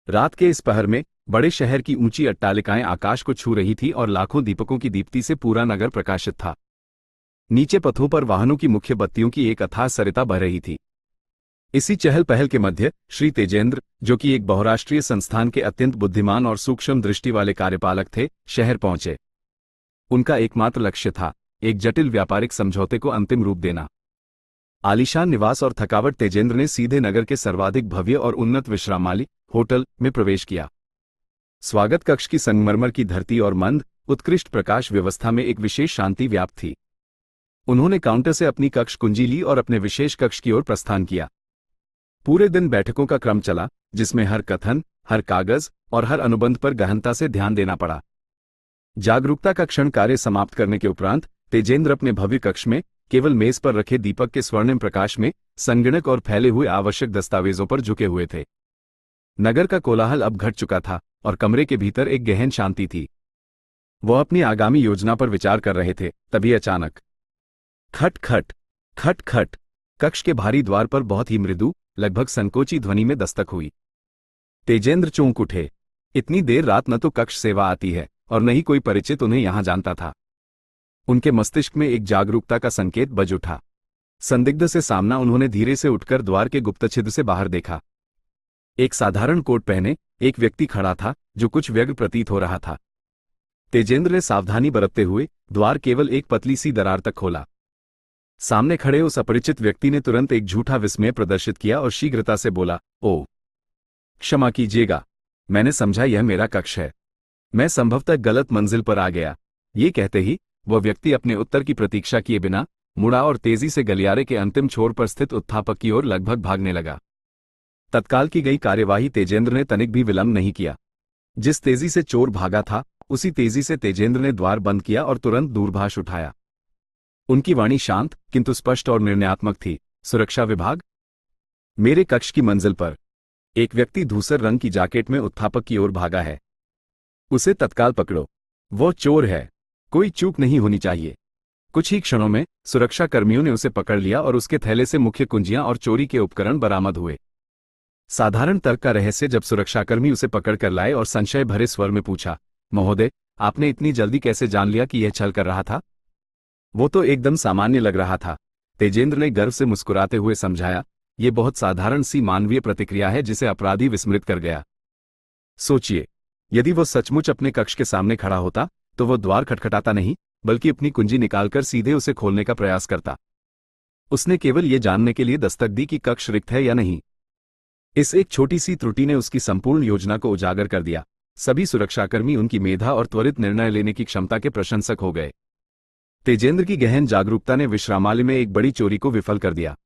रात के इस पहर में बड़े शहर की ऊंची अट्टालिकाएं आकाश को छू रही थी और लाखों दीपकों की दीप्ति से पूरा नगर प्रकाशित था। नीचे पथों पर वाहनों की मुख्य बत्तियों की एक अथाह सरिता बह रही थी। इसी चहल पहल के मध्य श्री तेजेंद्र, जो कि एक बहुराष्ट्रीय संस्थान के अत्यंत बुद्धिमान और सूक्ष्म दृष्टि वाले कार्यपालक थे, शहर पहुंचे। उनका एकमात्र लक्ष्य था एक जटिल व्यापारिक समझौते को अंतिम रूप देना। आलीशान निवास और थकावट तेजेंद्र ने सीधे नगर के सर्वाधिक भव्य और उन्नत विश्रामालय होटल में प्रवेश किया। स्वागत कक्ष की संगमरमर की धरती और मंद उत्कृष्ट प्रकाश व्यवस्था में एक विशेष शांति व्याप्त थी। उन्होंने काउंटर से अपनी कक्ष कुंजी ली और अपने विशेष कक्ष की ओर प्रस्थान किया। पूरे दिन बैठकों का क्रम चला, जिसमें हर कथन, हर कागज और हर अनुबंध पर गहनता से ध्यान देना पड़ा। जागरूकता का क्षण कार्य समाप्त करने के उपरांत तेजेंद्र अपने भव्य कक्ष में केवल मेज पर रखे दीपक के स्वर्णिम प्रकाश में संगणक और फैले हुए आवश्यक दस्तावेजों पर झुके हुए थे। नगर का कोलाहल अब घट चुका था और कमरे के भीतर एक गहन शांति थी। वह अपनी आगामी योजना पर विचार कर रहे थे, तभी अचानक खट खट खट खट कक्ष के भारी द्वार पर बहुत ही मृदु, लगभग संकोची ध्वनि में दस्तक हुई। तेजेंद्र चौंक उठे। इतनी देर रात न तो कक्ष सेवा आती है और न ही कोई परिचित उन्हें यहां जानता था। उनके मस्तिष्क में एक जागरूकता का संकेत बज उठा। संदिग्ध से सामना उन्होंने धीरे से उठकर द्वार के गुप्तछिद्र से बाहर देखा। एक साधारण कोट पहने एक व्यक्ति खड़ा था, जो कुछ व्यग्र प्रतीत हो रहा था। तेजेंद्र ने सावधानी बरतते हुए द्वार केवल एक पतली सी दरार तक खोला। सामने खड़े उस अपरिचित व्यक्ति ने तुरंत एक झूठा विस्मय प्रदर्शित किया और शीघ्रता से बोला, "ओ, क्षमा कीजिएगा, मैंने समझा यह मेरा कक्ष है। मैं संभवतः गलत मंजिल पर आ गया।" ये कहते ही वह व्यक्ति अपने उत्तर की प्रतीक्षा किए बिना मुड़ा और तेजी से गलियारे के अंतिम छोर पर स्थित उत्थापक की ओर लगभग भागने लगा। तत्काल की गई कार्यवाही तेजेंद्र ने तनिक भी विलंब नहीं किया। जिस तेजी से चोर भागा था, उसी तेजी से तेजेंद्र ने द्वार बंद किया और तुरंत दूरभाष उठाया। उनकी वाणी शांत किंतु स्पष्ट और निर्णयात्मक थी। "सुरक्षा विभाग, मेरे कक्ष की मंजिल पर एक व्यक्ति धूसर रंग की जैकेट में उत्थापक की ओर भागा है। उसे तत्काल पकड़ो। वो चोर है, कोई चूक नहीं होनी चाहिए।" कुछ ही क्षणों में सुरक्षा कर्मियों ने उसे पकड़ लिया और उसके थैले से मुख्य कुंजियां और चोरी के उपकरण बरामद हुए। साधारण तर्क का रहस्य जब सुरक्षाकर्मी उसे पकड़कर लाए और संशय भरे स्वर में पूछा, "महोदय, आपने इतनी जल्दी कैसे जान लिया कि यह छल कर रहा था?" वो तो एकदम सामान्य लग रहा था, तेजेंद्र ने गर्व से मुस्कुराते हुए समझाया। "ये बहुत साधारण सी मानवीय प्रतिक्रिया है जिसे अपराधी विस्मृत कर गया। सोचिए, यदि वो सचमुच अपने कक्ष के सामने खड़ा होता तो वो द्वार खटखटाता नहीं, बल्कि अपनी कुंजी निकालकर सीधे उसे खोलने का प्रयास करता। उसने केवल ये जानने के लिए दस्तक दी कि कक्ष रिक्त है या नहीं। इस एक छोटी सी त्रुटि ने उसकी संपूर्ण योजना को उजागर कर दिया। सभी सुरक्षाकर्मी उनकी मेधा और त्वरित निर्णय लेने की क्षमता के प्रशंसक हो गए। तेजेंद्र की गहन जागरूकता ने विश्रामालय में एक बड़ी चोरी को विफल कर दिया।